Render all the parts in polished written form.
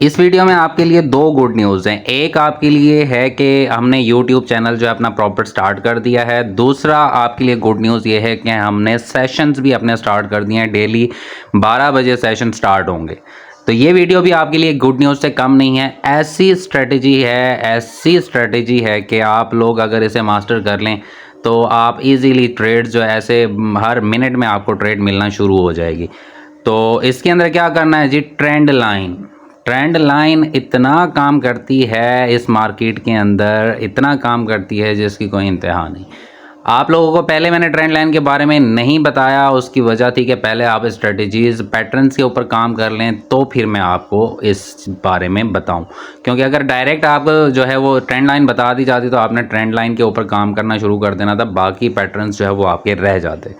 इस वीडियो में आपके लिए दो गुड न्यूज़ हैं। एक आपके लिए है कि हमने यूट्यूब चैनल जो है अपना प्रॉपर स्टार्ट कर दिया है। दूसरा आपके लिए गुड न्यूज़ ये है कि हमने सेशंस भी अपने स्टार्ट कर दिए हैं। डेली 12 बजे सेशन स्टार्ट होंगे। तो ये वीडियो भी आपके लिए गुड न्यूज़ से कम नहीं है। ऐसी स्ट्रेटजी है कि आप लोग अगर इसे मास्टर कर लें तो आप इजीली ट्रेड जो है ऐसे हर मिनट में आपको ट्रेड मिलना शुरू हो जाएगी। तो इसके अंदर क्या करना है जी, ट्रेंड लाइन इतना काम करती है इस मार्केट के अंदर, इतना काम करती है जिसकी कोई इंतहा नहीं। आप लोगों को पहले मैंने ट्रेंड लाइन के बारे में नहीं बताया, उसकी वजह थी कि पहले आप स्ट्रेटजीज़ पैटर्न्स के ऊपर काम कर लें तो फिर मैं आपको इस बारे में बताऊं। क्योंकि अगर डायरेक्ट आपको जो है वो ट्रेंड लाइन बता दी जाती तो आपने ट्रेंड लाइन के ऊपर काम करना शुरू कर देना था, बाकी पैटर्न्स जो है वो आपके रह जाते।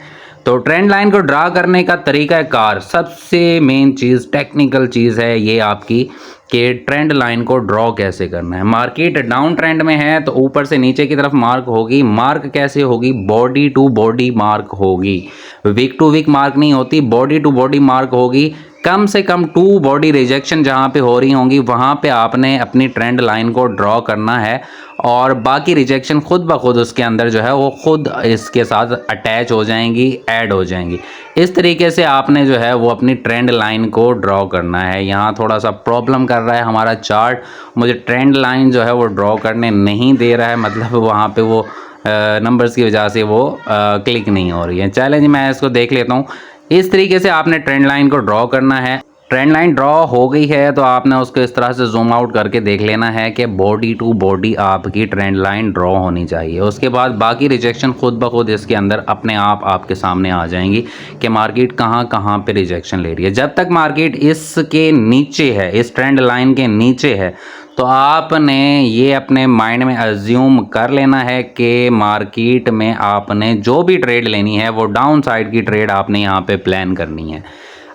तो ट्रेंड लाइन को ड्रा करने का तरीक़ाकार, सबसे मेन चीज़, टेक्निकल चीज़ है ये आपकी कि ट्रेंड लाइन को ड्रॉ कैसे करना है। मार्केट डाउन ट्रेंड में है तो ऊपर से नीचे की तरफ मार्क होगी। मार्क कैसे होगी? बॉडी टू बॉडी मार्क होगी, वीक टू वीक मार्क नहीं होती, बॉडी टू बॉडी मार्क होगी। कम से कम 2 बॉडी रिजेक्शन जहाँ पे हो रही होंगी वहाँ पे आपने अपनी ट्रेंड लाइन को ड्रॉ करना है और बाकी रिजेक्शन खुद ब खुद उसके अंदर जो है वो खुद इसके साथ अटैच हो जाएंगी, ऐड हो जाएंगी। इस तरीके से आपने जो है वो अपनी ट्रेंड लाइन को ड्रॉ करना है। यहाँ थोड़ा सा प्रॉब्लम कर रहा है हमारा चार्ट, मुझे ट्रेंड लाइन जो है वो ड्रॉ करने नहीं दे रहा है, मतलब वहाँ पे वो नंबर्स की वजह से वो क्लिक नहीं हो रही है। चैलेंज मैं इसको देख लेता हूँ। इस तरीके से आपने ट्रेंड लाइन को ड्रॉ करना है। ट्रेंड लाइन ड्रॉ हो गई है तो आपने उसको इस तरह से जूम आउट करके देख लेना है कि बॉडी टू बॉडी आपकी ट्रेंड लाइन ड्रॉ होनी चाहिए। उसके बाद बाकी रिजेक्शन खुद ब खुद इसके अंदर अपने आप आपके सामने आ जाएंगी कि मार्केट कहाँ कहाँ पे रिजेक्शन ले रही है। जब तक मार्केट इसके नीचे है, इस ट्रेंड लाइन के नीचे है, तो आपने ये अपने माइंड में अज्यूम कर लेना है कि मार्केट में आपने जो भी ट्रेड लेनी है वो डाउन साइड की ट्रेड आपने यहाँ पे प्लान करनी है।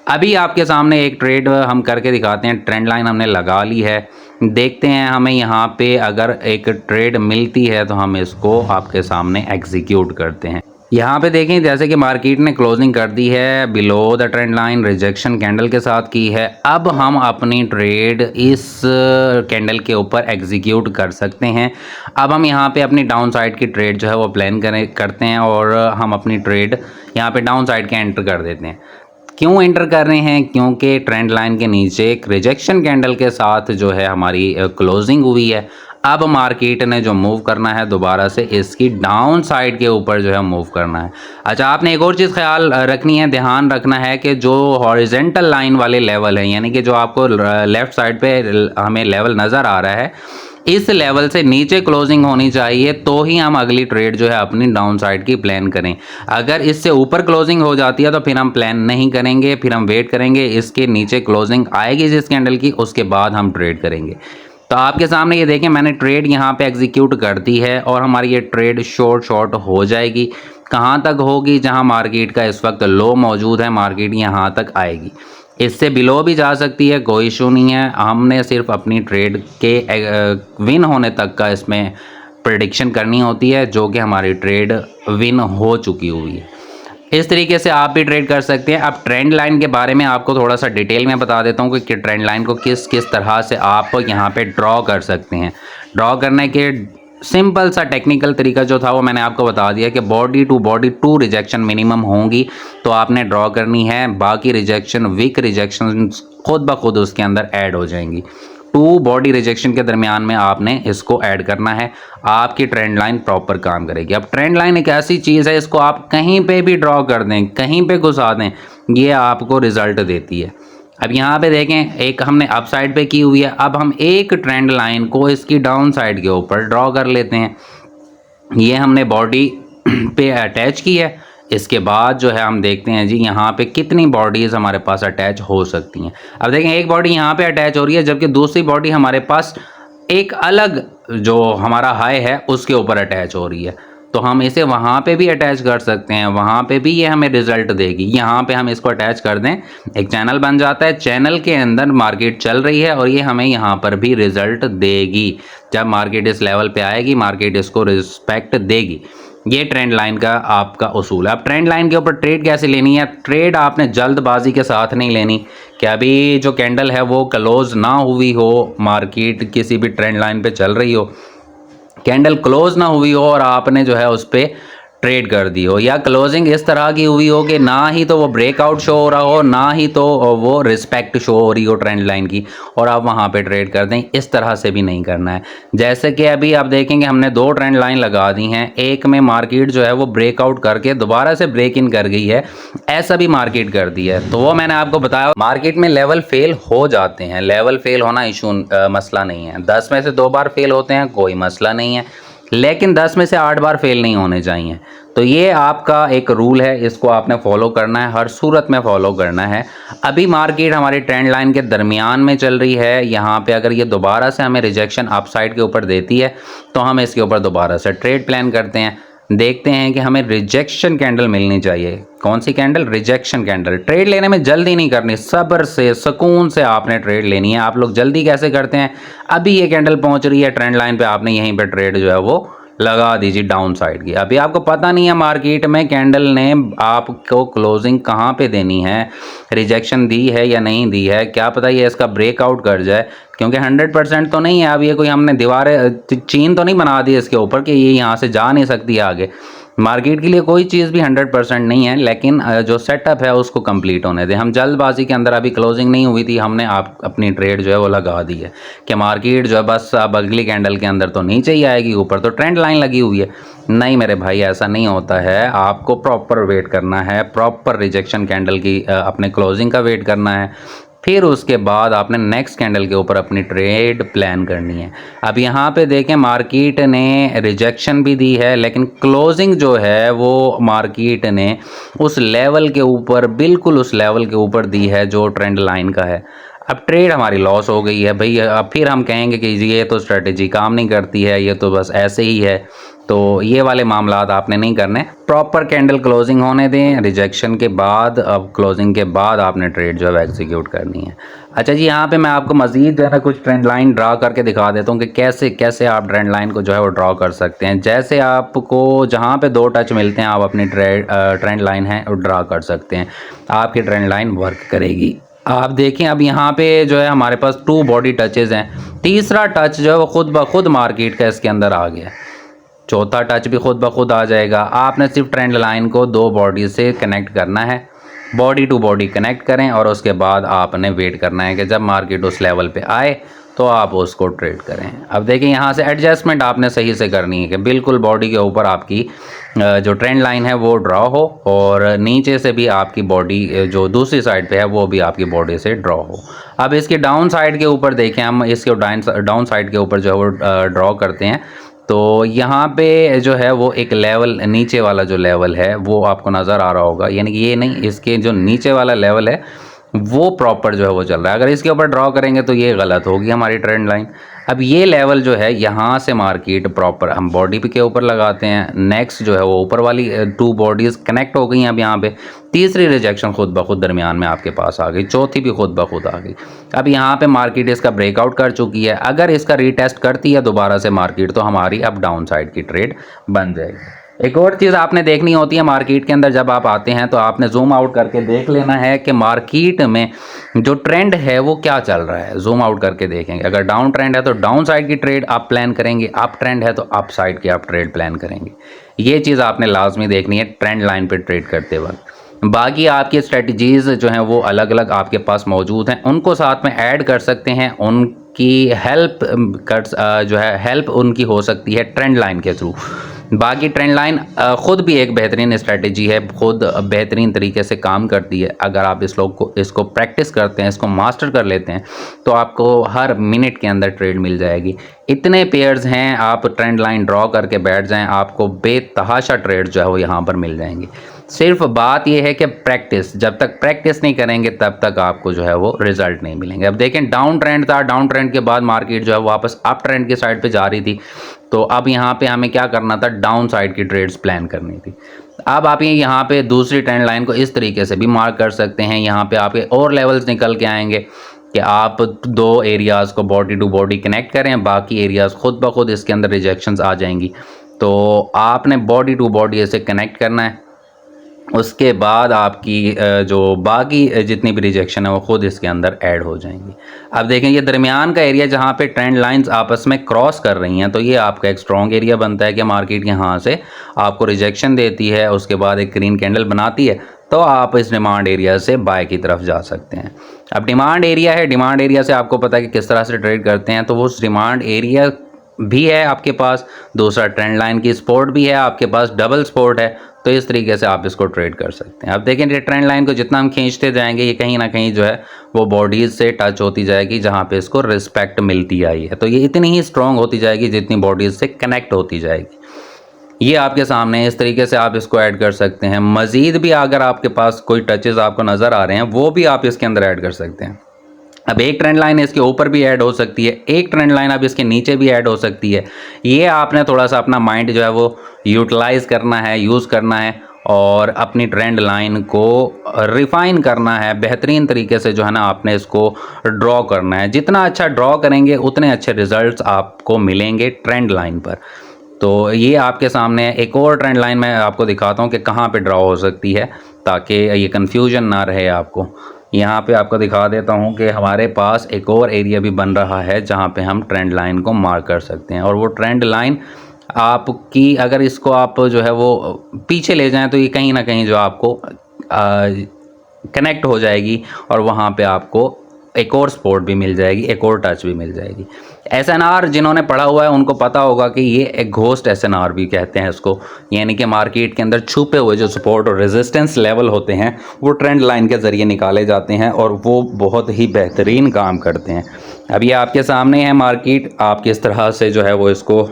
अभी आपके सामने एक ट्रेड हम करके दिखाते हैं। ट्रेंड लाइन हमने लगा ली है, देखते हैं हमें यहाँ पे अगर एक ट्रेड मिलती है तो हम इसको आपके सामने एग्जीक्यूट करते हैं। यहाँ पे देखें जैसे कि मार्केट ने क्लोजिंग कर दी है below the trend line, rejection candle के साथ की है। अब हम अपनी ट्रेड इस कैंडल के ऊपर एग्जीक्यूट कर सकते हैं। अब हम यहाँ पे अपनी डाउन साइड की ट्रेड जो है वो प्लान करते हैं और हम अपनी ट्रेड यहाँ पे डाउन साइड के एंटर कर देते हैं। क्यों एंटर कर रहे हैं? क्योंकि ट्रेंड लाइन के नीचे एक रिजेक्शन कैंडल के साथ जो है हमारी क्लोजिंग हुई है। अब मार्केट ने जो मूव करना है दोबारा से इसकी डाउन साइड के ऊपर जो है मूव करना है। अच्छा, आपने एक और चीज़ ख्याल रखनी है, ध्यान रखना है कि जो हॉरिजेंटल लाइन वाले लेवल हैं, यानी कि जो आपको लेफ़्ट साइड पे हमें लेवल नज़र आ रहा है, इस लेवल से नीचे क्लोजिंग होनी चाहिए तो ही हम अगली ट्रेड जो है अपनी डाउन साइड की प्लान करें। अगर इससे ऊपर क्लोजिंग हो जाती है तो फिर हम प्लान नहीं करेंगे, फिर हम वेट करेंगे इसके नीचे क्लोजिंग आएगी जिस कैंडल की, उसके बाद हम ट्रेड करेंगे। तो आपके सामने ये देखें मैंने ट्रेड यहाँ पे एग्जीक्यूट कर दी है और हमारी ये ट्रेड शॉर्ट हो जाएगी। कहाँ तक होगी? जहाँ मार्केट का इस वक्त लो मौजूद है, मार्केट यहाँ तक आएगी। इससे बिलो भी जा सकती है, कोई इशू नहीं है। हमने सिर्फ अपनी ट्रेड के विन होने तक का इसमें प्रेडिक्शन करनी होती है, जो कि हमारी ट्रेड विन हो चुकी हुई है। इस तरीके से आप भी ट्रेड कर सकते हैं। अब ट्रेंड लाइन के बारे में आपको थोड़ा सा डिटेल में बता देता हूँ कि ट्रेंड लाइन को किस किस तरह से आप यहाँ पे ड्रॉ कर सकते हैं। ड्रॉ करने के सिंपल सा टेक्निकल तरीका जो था वो मैंने आपको बता दिया कि body to body 2 rejection minimum होंगी तो आपने ड्रॉ करनी है। बाकी रिजेक्शन, वीक रिजेक्शन खुद ब खुद उसके अंदर ऐड हो जाएंगी। 2 बॉडी रिजेक्शन के दरमियान में आपने इसको ऐड करना है, आपकी ट्रेंड लाइन प्रॉपर काम करेगी। अब ट्रेंड लाइन एक ऐसी चीज़ है, इसको आप कहीं पे भी ड्रॉ कर दें, कहीं पे घुसा दें, ये आपको रिजल्ट देती है। अब यहाँ पे देखें एक हमने अप साइड पे की हुई है, अब हम एक ट्रेंड लाइन को इसकी डाउन साइड के ऊपर ड्रॉ कर लेते हैं। ये हमने बॉडी पे अटैच की है। इसके बाद जो है हम देखते हैं जी यहाँ पे कितनी बॉडीज़ हमारे पास अटैच हो सकती हैं। अब देखें एक बॉडी यहाँ पे अटैच हो रही है जबकि दूसरी बॉडी हमारे पास एक अलग जो हमारा हाई है उसके ऊपर अटैच हो रही है। तो हम इसे वहाँ पे भी अटैच कर सकते हैं, वहाँ पे भी ये हमें रिजल्ट देगी। यहाँ पे हम इसको अटैच कर दें, एक चैनल बन जाता है, चैनल के अंदर मार्केट चल रही है और ये हमें यहाँ पर भी रिजल्ट देगी। जब मार्केट इस लेवल पे आएगी मार्केट इसको रिस्पेक्ट देगी। ये ट्रेंड लाइन का आपका उसूल है। अब ट्रेंड लाइन के ऊपर ट्रेड कैसे लेनी है? ट्रेड आपने जल्दबाजी के साथ नहीं लेनी कि अभी जो कैंडल है वो क्लोज ना हुई हो, मार्केट किसी भी ट्रेंड लाइन पे चल रही हो, कैंडल क्लोज ना हुई हो और आपने जो है उस पर ट्रेड कर दी हो, या क्लोजिंग इस तरह की हुई हो कि ना ही तो वो ब्रेकआउट शो हो रहा हो, ना ही तो वो रिस्पेक्ट शो हो रही हो ट्रेंड लाइन की, और आप वहाँ पे ट्रेड कर दें। इस तरह से भी नहीं करना है। जैसे कि अभी आप देखेंगे हमने दो ट्रेंड लाइन लगा दी हैं, एक में मार्केट जो है वो ब्रेकआउट करके दोबारा से ब्रेक इन कर गई है, ऐसा भी मार्केट कर दी है। तो वो मैंने आपको बताया, मार्केट में लेवल फेल हो जाते हैं, लेवल फेल होना इशू मसला नहीं है। 10 में से 2 बार फेल होते हैं, कोई मसला नहीं है, लेकिन 10 में से 8 बार फेल नहीं होने चाहिए। तो ये आपका एक रूल है, इसको आपने फॉलो करना है, हर सूरत में फॉलो करना है। अभी मार्केट हमारी ट्रेंड लाइन के दरमियान में चल रही है, यहाँ पे अगर ये दोबारा से हमें रिजेक्शन अपसाइड के ऊपर देती है तो हम इसके ऊपर दोबारा से ट्रेड प्लान करते हैं। देखते हैं कि हमें रिजेक्शन कैंडल मिलनी चाहिए। कौन सी कैंडल? Rejection candle. ट्रेड लेने में जल्दी नहीं करनी, सब्र से सुकून से आपने ट्रेड लेनी है। आप लोग जल्दी कैसे करते हैं? अभी ये कैंडल पहुंच रही है ट्रेंड लाइन पे, आपने यहीं पे ट्रेड जो है वो लगा दीजिए डाउन साइड की। अभी आपको पता नहीं है मार्केट में कैंडल ने आपको क्लोजिंग कहाँ पे देनी है, रिजेक्शन दी है या नहीं दी है, क्या पता ये इसका ब्रेकआउट कर जाए, क्योंकि 100% तो नहीं है। अब ये कोई हमने दीवारें चीन तो नहीं बना दी इसके ऊपर कि ये यहाँ से जा नहीं सकती आगे। मार्केट के लिए कोई चीज़ भी 100% नहीं है, लेकिन जो सेटअप है उसको कंप्लीट होने दें। हम जल्दबाजी के अंदर, अभी क्लोजिंग नहीं हुई थी, हमने आप अपनी ट्रेड जो है वो लगा दी है कि मार्केट जो है बस अब अगली कैंडल के अंदर तो नीचे ही आएगी, ऊपर तो ट्रेंड लाइन लगी हुई है। नहीं मेरे भाई, ऐसा नहीं होता है। आपको प्रॉपर वेट करना है, प्रॉपर रिजेक्शन कैंडल की अपने क्लोजिंग का वेट करना है, फिर उसके बाद आपने नेक्स्ट कैंडल के ऊपर अपनी ट्रेड प्लान करनी है। अब यहाँ पे देखें मार्केट ने रिजेक्शन भी दी है, लेकिन क्लोजिंग जो है वो मार्केट ने उस लेवल के ऊपर, बिल्कुल उस लेवल के ऊपर दी है जो ट्रेंड लाइन का है। अब ट्रेड हमारी लॉस हो गई है भाई। अब फिर हम कहेंगे कि ये तो स्ट्रेटेजी काम नहीं करती है, ये तो बस ऐसे ही है। तो ये वाले मामलात आपने नहीं करने। प्रॉपर कैंडल क्लोजिंग होने दें, रिजेक्शन के बाद, अब क्लोजिंग के बाद आपने ट्रेड जो है एग्जीक्यूट करनी है। अच्छा जी, यहाँ पे मैं आपको मज़ीद जो है ना कुछ ट्रेंड लाइन ड्रा करके दिखा देता हूँ कि कैसे कैसे आप ट्रेंड लाइन को जो है वो ड्रा कर सकते हैं। जैसे आपको जहाँ पे 2 टच मिलते हैं, आप अपनी ट्रेंड लाइन है वो ड्रा कर सकते हैं, आपकी ट्रेंड लाइन वर्क करेगी। आप देखें अब यहाँ पे जो है हमारे पास 2 बॉडी टचेज हैं, तीसरा टच जो है वो खुद ब खुद मार्केट का इसके अंदर आ गया, चौथा टच भी खुद ब खुद आ जाएगा। आपने सिर्फ ट्रेंड लाइन को 2 बॉडी से कनेक्ट करना है, बॉडी टू बॉडी कनेक्ट करें, और उसके बाद आपने वेट करना है कि जब मार्केट उस लेवल पे आए तो आप उसको ट्रेड करें। अब देखिए यहाँ से एडजस्टमेंट आपने सही से करनी है कि बिल्कुल बॉडी के ऊपर आपकी जो ट्रेंड लाइन है वो ड्रॉ हो, और नीचे से भी आपकी बॉडी जो दूसरी साइड पे है वो भी आपकी बॉडी से ड्रॉ हो। अब इसके डाउन साइड के ऊपर देखें, हम इसके डाउन साइड के ऊपर जो है वो ड्रॉ करते हैं, तो यहाँ पे जो है वो एक लेवल, नीचे वाला जो लेवल है वो आपको नज़र आ रहा होगा, यानी कि ये नहीं, इसके जो नीचे वाला लेवल है वो प्रॉपर जो है वो चल रहा है। अगर इसके ऊपर ड्रॉ करेंगे तो ये गलत होगी हमारी ट्रेंड लाइन। अब ये लेवल जो है यहाँ से मार्केट प्रॉपर हम बॉडी के ऊपर लगाते हैं, नेक्स्ट जो है वो ऊपर वाली 2 बॉडीज़ कनेक्ट हो गई हैं। अब यहाँ पे तीसरी रिजेक्शन खुद ब खुद दरमियान में आपके पास आ गई, चौथी भी खुद ब खुद आ गई। अब यहाँ पे मार्केट इसका ब्रेकआउट कर चुकी है, अगर इसका रीटेस्ट करती है दोबारा से मार्केट तो हमारी अब डाउन साइड की ट्रेड बन जाएगी। एक और चीज़ आपने देखनी होती है मार्केट के अंदर, जब आप आते हैं तो आपने जूम आउट करके देख लेना है कि मार्केट में जो ट्रेंड है वो क्या चल रहा है। जूम आउट करके देखेंगे, अगर डाउन ट्रेंड है तो डाउन साइड की ट्रेड आप प्लान करेंगे, अप ट्रेंड है तो अप साइड की आप ट्रेड प्लान करेंगे। ये चीज़ आपने लाजमी देखनी है ट्रेंड लाइन पर ट्रेड करते वक्त। बाकी आपकी स्ट्रेटजीज़ जो हैं वो अलग अलग आपके पास मौजूद हैं, उनको साथ में ऐड कर सकते हैं, उनकी हेल्प जो है हेल्प उनकी हो सकती है ट्रेंड लाइन के थ्रू। बाकी ट्रेंड लाइन ख़ुद भी एक बेहतरीन स्ट्रेटजी है, खुद बेहतरीन तरीके से काम करती है। अगर आप इसको प्रैक्टिस करते हैं, इसको मास्टर कर लेते हैं, तो आपको हर मिनट के अंदर ट्रेड मिल जाएगी। इतने पेयर्स हैं, आप ट्रेंड लाइन ड्रॉ करके बैठ जाएं, आपको बेतहाशा ट्रेड जो है वो यहाँ पर मिल जाएंगी। सिर्फ बात यह है कि प्रैक्टिस, जब तक प्रैक्टिस नहीं करेंगे तब तक आपको जो है वो रिजल्ट नहीं मिलेंगे। अब देखें डाउन ट्रेंड था, डाउन ट्रेंड के बाद मार्केट जो है वापस अप ट्रेंड की साइड पे जा रही थी, तो अब यहाँ पे हमें क्या करना था, डाउन साइड की ट्रेड्स प्लान करनी थी। अब आप यहाँ पे दूसरी ट्रेंड लाइन को इस तरीके से भी मार्क कर सकते हैं, यहाँ पे आपके और लेवल्स निकल के आएंगे कि आप 2 एरियाज़ को बॉडी टू बॉडी कनेक्ट करें, बाकी एरियाज़ खुद ब खुद इसके अंदर रिजेक्शंस आ जाएंगी। तो आपने बॉडी टू बॉडी ऐसे कनेक्ट करना है। उसके बाद आपकी जो बाकी जितनी भी रिजेक्शन है वो खुद इसके अंदर ऐड हो जाएंगी। अब देखें ये दरमियान का एरिया जहाँ पे ट्रेंड लाइंस आपस में क्रॉस कर रही हैं, तो ये आपका एक स्ट्रॉन्ग एरिया बनता है कि मार्केट यहाँ से आपको रिजेक्शन देती है, उसके बाद एक ग्रीन कैंडल बनाती है, तो आप इस डिमांड एरिया से बाय की तरफ जा सकते हैं। अब डिमांड एरिया है, डिमांड एरिया से आपको पता है कि किस तरह से ट्रेड करते हैं, तो वो उस डिमांड एरिया भी है आपके पास, दूसरा ट्रेंड लाइन की सपोर्ट भी है आपके पास, डबल सपोर्ट है, तो इस तरीके से आप इसको ट्रेड कर सकते हैं। अब देखें ट्रेंड लाइन को जितना हम खींचते जाएंगे ये कहीं ना कहीं जो है वो बॉडीज़ से टच होती जाएगी जहाँ पे इसको रिस्पेक्ट मिलती आई है, तो ये इतनी ही स्ट्रॉन्ग होती जाएगी जितनी बॉडीज़ से कनेक्ट होती जाएगी। ये आपके सामने है, इस तरीके से आप इसको ऐड कर सकते हैं। मज़ीद भी अगर आपके पास कोई टचेज़ आपको नज़र आ रहे हैं वो भी आप इसके अंदर ऐड कर सकते हैं। अब एक ट्रेंड लाइन इसके ऊपर भी ऐड हो सकती है, एक ट्रेंड लाइन अब इसके नीचे भी ऐड हो सकती है। ये आपने थोड़ा सा अपना माइंड जो है वो यूटिलाइज़ करना है, यूज़ करना है और अपनी ट्रेंड लाइन को रिफ़ाइन करना है, बेहतरीन तरीके से जो है ना आपने इसको ड्रॉ करना है। जितना अच्छा ड्रॉ करेंगे उतने अच्छे रिजल्ट्स आपको मिलेंगे ट्रेंड लाइन पर। तो ये आपके सामने एक और ट्रेंड लाइन मैं आपको दिखाता हूँ कि कहाँ पे ड्रॉ हो सकती है, ताकि ये कन्फ्यूजन ना रहे आपको। यहाँ पे आपको दिखा देता हूँ कि हमारे पास एक और एरिया भी बन रहा है जहाँ पे हम ट्रेंड लाइन को मार्क कर सकते हैं, और वो ट्रेंड लाइन आपकी अगर इसको आप जो है वो पीछे ले जाएं तो ये कहीं ना कहीं जो आपको कनेक्ट हो जाएगी और वहाँ पे आपको एक और सपोर्ट भी मिल जाएगी, एक और टच भी मिल जाएगी। एसएनआर जिन्होंने पढ़ा हुआ है उनको पता होगा कि ये एक घोस्ट एसएनआर भी कहते हैं इसको, यानी कि मार्केट के अंदर छुपे हुए जो सपोर्ट और रेजिस्टेंस लेवल होते हैं वो ट्रेंड लाइन के ज़रिए निकाले जाते हैं और वो बहुत ही बेहतरीन काम करते हैं। अब ये आपके सामने है मार्केट, आप किस तरह से जो है वो इसको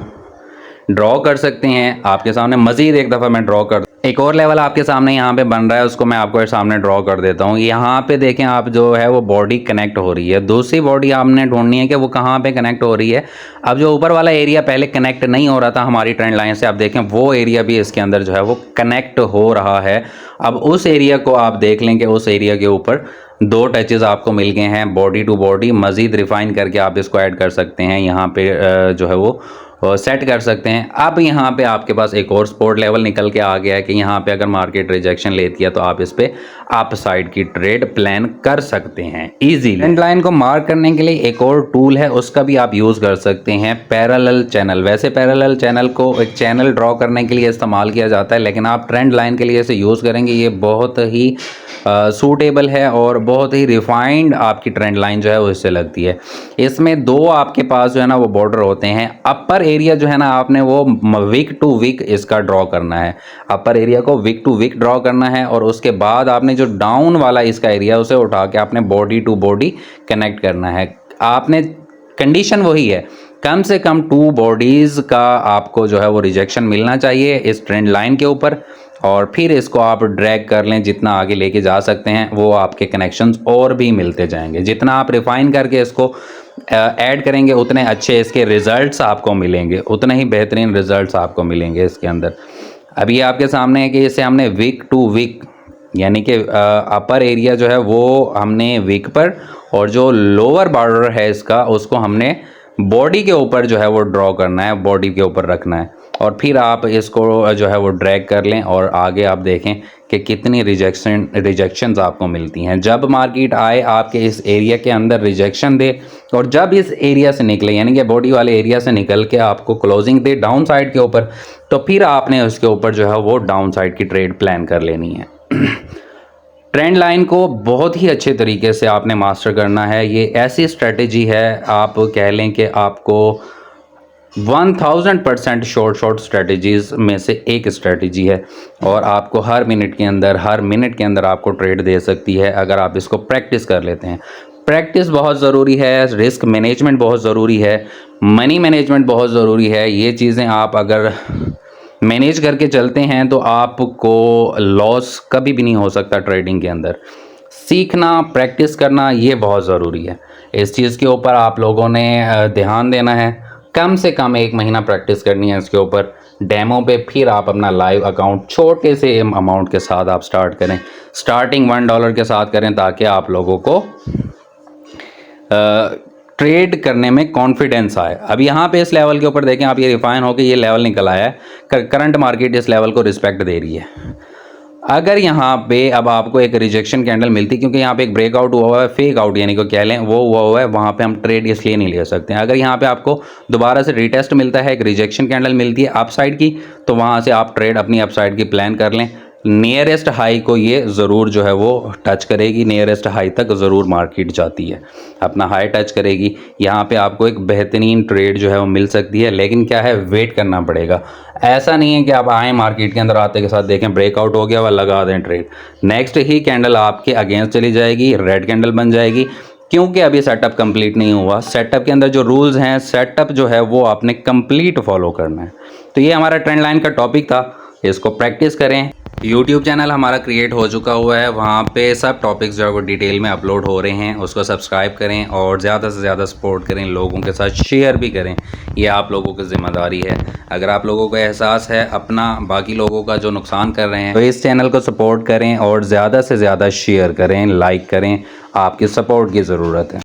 ड्रॉ कर सकते हैं। आपके सामने मज़ीद एक दफ़ा मैं ड्रॉ कर, एक और लेवल आपके सामने यहाँ पे बन रहा है, उसको मैं आपको सामने ड्रॉ कर देता हूँ। यहाँ पे देखें आप जो है वो बॉडी कनेक्ट हो रही है, दूसरी बॉडी आपने ढूंढनी है कि वो कहाँ पे कनेक्ट हो रही है। अब जो ऊपर वाला एरिया पहले कनेक्ट नहीं हो रहा था हमारी ट्रेंड लाइन से, आप देखें वो एरिया भी इसके अंदर जो है वो कनेक्ट हो रहा है। अब उस एरिया को आप देख लें कि उस एरिया के ऊपर दो टचेज़ आपको मिल गए हैं बॉडी टू बॉडी। मज़ीद रिफ़ाइन करके आप इसको ऐड कर सकते हैं, यहाँ पे जो है वो सेट कर सकते हैं। अब यहाँ पे आपके पास एक और सपोर्ट लेवल निकल के आ गया है कि यहाँ पे अगर मार्केट रिजेक्शन लेती है तो आप इस पे अप साइड की ट्रेड प्लान कर सकते हैं इजीली। ट्रेंड लाइन को मार्क करने के लिए एक और टूल है, उसका भी आप यूज़ कर सकते हैं, पैरेलल चैनल। वैसे पैरेलल चैनल को एक चैनल ड्रॉ करने के लिए इस्तेमाल किया जाता है, लेकिन आप ट्रेंड लाइन के लिए इसे यूज़ करेंगे ये बहुत ही सूटेबल है और बहुत ही रिफाइंड आपकी ट्रेंड लाइन जो है वो इससे लगती है। इसमें दो आपके पास जो है ना वो बॉर्डर होते हैं। अपर एरिया जो है ना आपने वो वीक टू वीक इसका ड्रॉ करना है, अपर एरिया को वीक टू वीक ड्रॉ करना है, और उसके बाद आपने जो डाउन वाला इसका एरिया उसे उठा के आपने बॉडी टू बॉडी कनेक्ट करना है। आपने कंडीशन वही है, कम से कम 2 बॉडीज़ का आपको जो है वो रिजेक्शन मिलना चाहिए इस ट्रेंड लाइन के ऊपर, और फिर इसको आप ड्रैग कर लें, जितना आगे लेके जा सकते हैं वो आपके कनेक्शंस और भी मिलते जाएंगे। जितना आप रिफाइन करके इसको ऐड करेंगे उतने अच्छे इसके रिज़ल्ट्स आपको मिलेंगे, उतने ही बेहतरीन रिज़ल्ट्स आपको मिलेंगे इसके अंदर। अभी आपके सामने है कि इसे हमने वीक टू वीक, यानी कि अपर एरिया जो है वो हमने वीक पर, और जो लोअर बॉर्डर है इसका उसको हमने बॉडी के ऊपर जो है वो ड्रॉ करना है, बॉडी के ऊपर रखना है, और फिर आप इसको जो है वो ड्रैग कर लें और आगे आप देखें कि कितनी रिजेक्शंस आपको मिलती हैं। जब मार्केट आए आपके इस एरिया के अंदर रिजेक्शन दे, और जब इस एरिया से निकले यानी कि बॉडी वाले एरिया से निकल के आपको क्लोजिंग दे डाउन साइड के ऊपर, तो फिर आपने उसके ऊपर जो है वो डाउन साइड की ट्रेड प्लान कर लेनी है। ट्रेंड लाइन को बहुत ही अच्छे तरीके से आपने मास्टर करना है। ये ऐसी स्ट्रेटजी है, आप कह लें कि आपको 1000% शॉर्ट स्ट्रेटजीज़ में से एक स्ट्रेटजी है, और आपको हर मिनट के अंदर आपको ट्रेड दे सकती है अगर आप इसको प्रैक्टिस कर लेते हैं। प्रैक्टिस बहुत ज़रूरी है, रिस्क मैनेजमेंट बहुत ज़रूरी है, मनी मैनेजमेंट बहुत ज़रूरी है। ये चीज़ें आप अगर मैनेज करके चलते हैं तो आपको लॉस कभी भी नहीं हो सकता ट्रेडिंग के अंदर। सीखना, प्रैक्टिस करना ये बहुत ज़रूरी है। इस चीज़ के ऊपर आप लोगों ने ध्यान देना है, कम से कम 1 महीना प्रैक्टिस करनी है इसके ऊपर डेमो पे, फिर आप अपना लाइव अकाउंट छोटे से अमाउंट के साथ आप स्टार्ट करें। स्टार्टिंग $1 के साथ करें ताकि आप लोगों को ट्रेड करने में कॉन्फिडेंस आए। अब यहाँ पे इस लेवल के ऊपर देखें आप, ये रिफाइन होकर ये लेवल निकल आया है, करंट मार्केट इस लेवल को रिस्पेक्ट दे रही है। अगर यहाँ पे अब आपको एक रिजेक्शन कैंडल मिलती, क्योंकि यहाँ पे एक ब्रेकआउट हुआ है, फेक आउट यानी को कह लें वो हुआ है, वहाँ पे हम ट्रेड इसलिए नहीं ले सकते हैं। अगर यहाँ पे आपको दोबारा से रिटेस्ट मिलता है, एक रिजेक्शन कैंडल मिलती है अपसाइड की, तो वहाँ से आप ट्रेड अपनी अपसाइड की प्लान कर लें। नियरेस्ट हाई को ये ज़रूर जो है वो टच करेगी, नियरेस्ट हाई तक ज़रूर मार्केट जाती है, अपना हाई टच करेगी। यहाँ पे आपको एक बेहतरीन ट्रेड जो है वो मिल सकती है, लेकिन क्या है, वेट करना पड़ेगा। ऐसा नहीं है कि आप आएँ मार्केट के अंदर आते के साथ देखें ब्रेकआउट हो गया वह लगा दें ट्रेड, नेक्स्ट ही कैंडल आपके अगेंस्ट चली जाएगी, रेड कैंडल बन जाएगी, क्योंकि अभी सेटअप कंप्लीट नहीं हुआ। सेटअप के अंदर जो रूल्स हैं, सेटअप जो है वो आपने कंप्लीट फॉलो करना है। तो ये हमारा ट्रेंड लाइन का टॉपिक था, इसको प्रैक्टिस करें। यूट्यूब चैनल हमारा क्रिएट हो चुका हुआ है, वहाँ पे सब टॉपिक्स जो है वो डिटेल में अपलोड हो रहे हैं, उसको सब्सक्राइब करें और ज़्यादा से ज़्यादा सपोर्ट करें, लोगों के साथ शेयर भी करें, ये आप लोगों की ज़िम्मेदारी है। अगर आप लोगों को एहसास है अपना बाकी लोगों का जो नुकसान कर रहे हैं, तो इस चैनल को सपोर्ट करें और ज़्यादा से ज़्यादा शेयर करें, लाइक करें, आपकी सपोर्ट की ज़रूरत है।